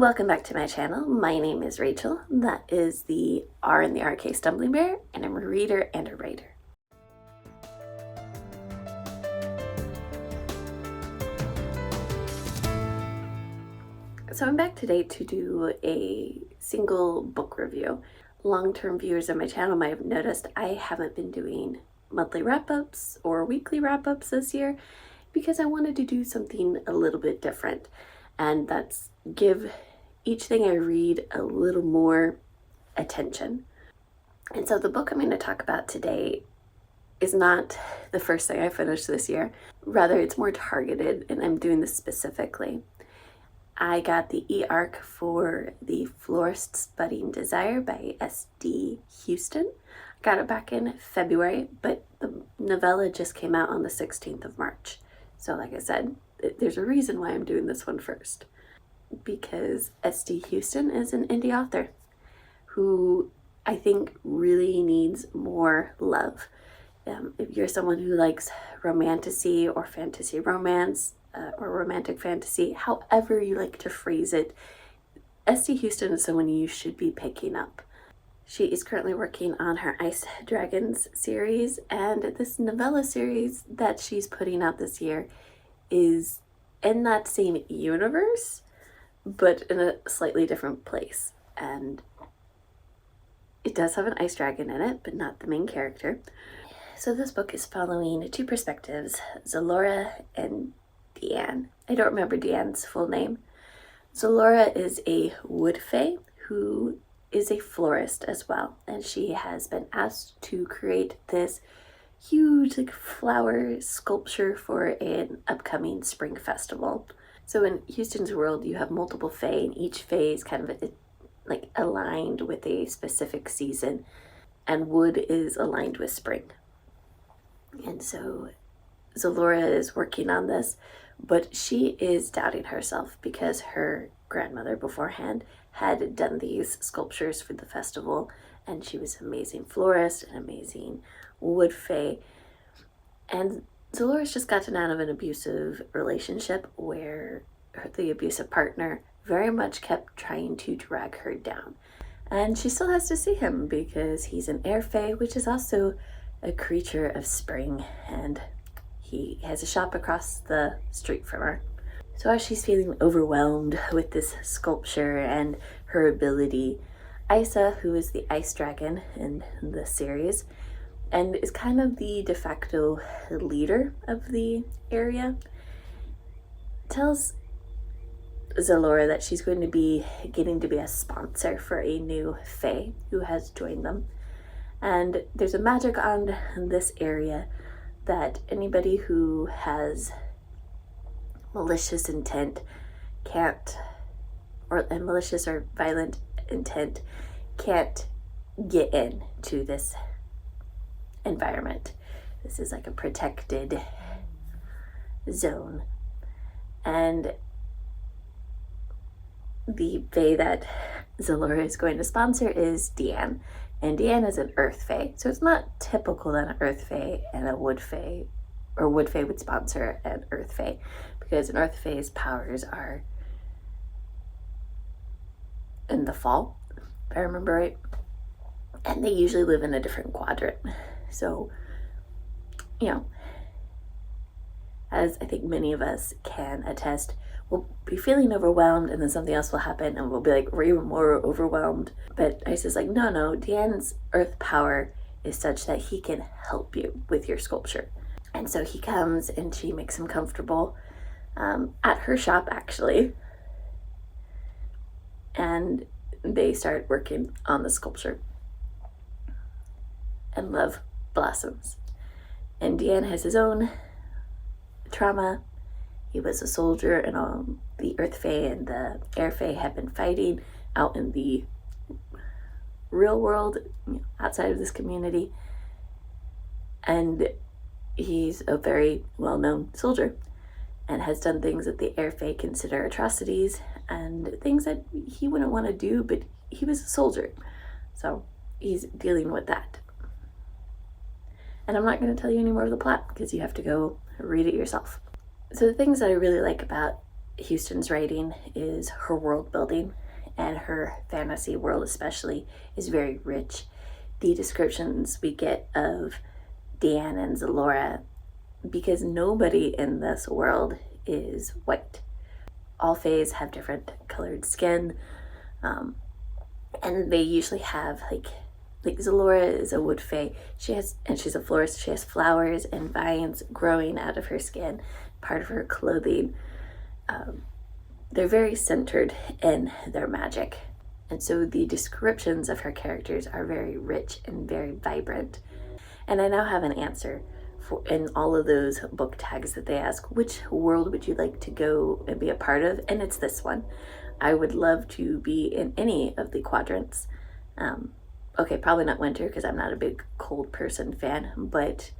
Welcome back to my channel. My name is Rachel. That is the R in the RK Stumblingbear, and I'm a reader and a writer. So I'm back today to do a single book review. Long-term viewers of my channel might have noticed I haven't been doing monthly wrap-ups or weekly wrap-ups this year because I wanted to do something a little bit different, and that's give each thing I read a little more attention. And so the book I'm going to talk about today is not the first thing I finished this year. Rather, it's more targeted, and I'm doing this specifically. I got the e-arc for the Florist's Budding Desire by S.D. Huston. I got it back in February, but the novella just came out on the 16th of March. So like I said, there's a reason why I'm doing this one first. Because S.D. Huston is an indie author who I think really needs more love. If you're someone who likes romantasy or fantasy romance or romantic fantasy, however you like to phrase it, S.D. Huston is someone you should be picking up. She is currently working on her Ice Dragons series, and this novella series that she's putting out this year is in that same universe, but in a slightly different place. And it does have an ice dragon in it, but not the main character. So this book is following two perspectives, Zalora and Deanne. I don't remember Deanne's full name. Zalora is a wood fae who is a florist as well, and she has been asked to create this huge flower sculpture for an upcoming spring festival. So in Huston's world, you have multiple fae, and each fae is kind of aligned with a specific season, and wood is aligned with spring. And so Zalora is working on this, but she is doubting herself because her grandmother beforehand had done these sculptures for the festival, and she was an amazing florist, an amazing wood fae. And Zalora's just gotten out of an abusive relationship where the abusive partner very much kept trying to drag her down. And she still has to see him because he's an air fae, which is also a creature of spring, and he has a shop across the street from her. So as she's feeling overwhelmed with this sculpture and her ability, Isa, who is the ice dragon in the series, and is kind of the de facto leader of the area, tells Zalora that she's going to be getting to be a sponsor for a new fae who has joined them. And there's a magic on this area that anybody who has malicious intent malicious or violent intent can't get in to this environment. This is like a protected zone. And the fae that Zalora is going to sponsor is Deanne. And Deanne is an earth fae. So it's not typical that an earth fae and a wood fae, or wood fae would sponsor an earth fae, because an earth fae's powers are in the fall, if I remember right. And they usually live in a different quadrant. So, as I think many of us can attest, we'll be feeling overwhelmed, and then something else will happen, and we'll be like, we're even more overwhelmed. But Isa's like, no, Deanne's earth power is such that he can help you with your sculpture. And so he comes, and she makes him comfortable at her shop, actually. And they start working on the sculpture. And love blossoms. And Deanne has his own trauma. He was a soldier, and the earth fae and the air fae have been fighting out in the real world, outside of this community. And he's a very well-known soldier and has done things that the air fae consider atrocities and things that he wouldn't want to do, but he was a soldier. So he's dealing with that. And I'm not going to tell you any more of the plot because you have to go read it yourself. So the things that I really like about Huston's writing is her world building, and her fantasy world especially is very rich. The descriptions we get of Deanne and Zalora, because nobody in this world is white. All fays have different colored skin, and they usually have like Zalora is a wood fae. She's a florist. She has flowers and vines growing out of her skin, part of her clothing. They're very centered in their magic. And so the descriptions of her characters are very rich and very vibrant. And I now have an answer for in all of those book tags that they ask, which world would you like to go and be a part of? And it's this one. I would love to be in any of the quadrants. Okay, probably not winter because I'm not a big cold person fan, but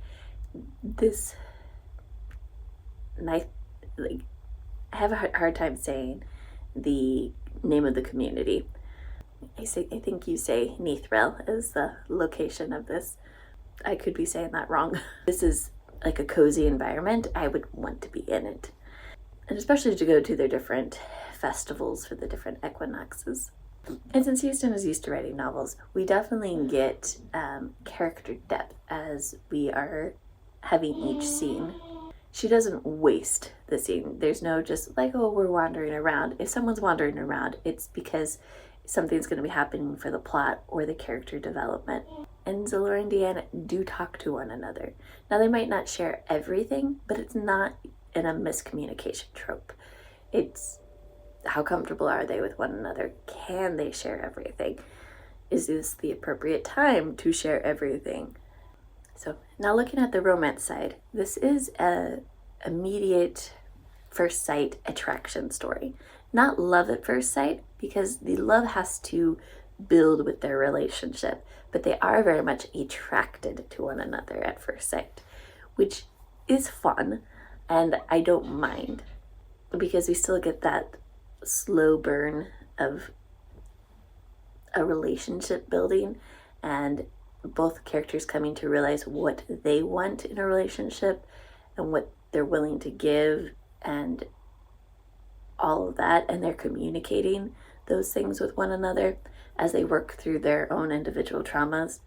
this nice, like, I have a hard time saying the name of the community. I think you say Nethril is the location of this. I could be saying that wrong. This is like a cozy environment. I would want to be in it. And especially to go to their different festivals for the different equinoxes. And since Huston is used to writing novels, we definitely get character depth as we are having each scene. She doesn't waste the scene. There's no just like, oh, we're wandering around. If someone's wandering around, it's because something's going to be happening for the plot or the character development. And Zalora and Deanne do talk to one another. Now, they might not share everything, but it's not in a miscommunication trope. It's how comfortable are they with one another? Can they share everything? Is this the appropriate time to share everything? So now looking at the romance side, this is a immediate first sight attraction story. Not love at first sight, because the love has to build with their relationship, but they are very much attracted to one another at first sight, which is fun, and I don't mind, because we still get that slow burn of a relationship building and both characters coming to realize what they want in a relationship and what they're willing to give and all of that, and they're communicating those things with one another as they work through their own individual traumas.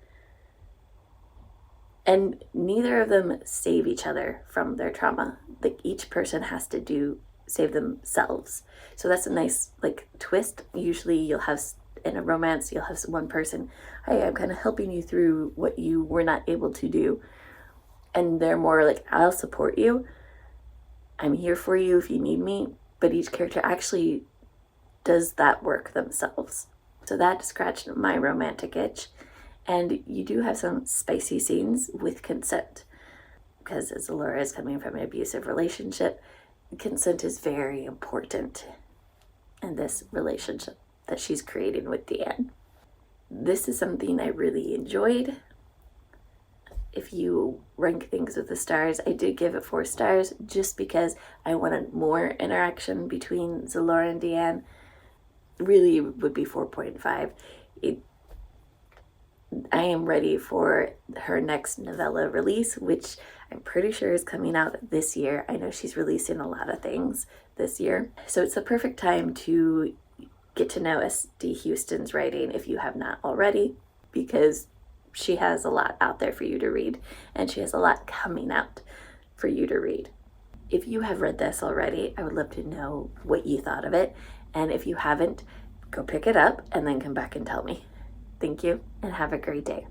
And neither of them save each other from their trauma. Like, each person has to save themselves. So that's a nice like twist. Usually you'll have in a romance, you'll have one person, hey, I'm kind of helping you through what you were not able to do. And they're more like, I'll support you. I'm here for you if you need me. But each character actually does that work themselves. So that scratched my romantic itch. And you do have some spicy scenes with consent, because as Zalora is coming from an abusive relationship, consent is very important in this relationship that she's creating with Deanne. This is something I really enjoyed. If you rank things with the stars, I did give it 4 stars just because I wanted more interaction between Zalora and Deanne. Really would be 4.5. I am ready for her next novella release, which I'm pretty sure is coming out this year. I know she's releasing a lot of things this year. So it's the perfect time to get to know S.D. Huston's writing if you have not already, because she has a lot out there for you to read, and she has a lot coming out for you to read. If you have read this already, I would love to know what you thought of it. And if you haven't, go pick it up and then come back and tell me. Thank you, and have a great day.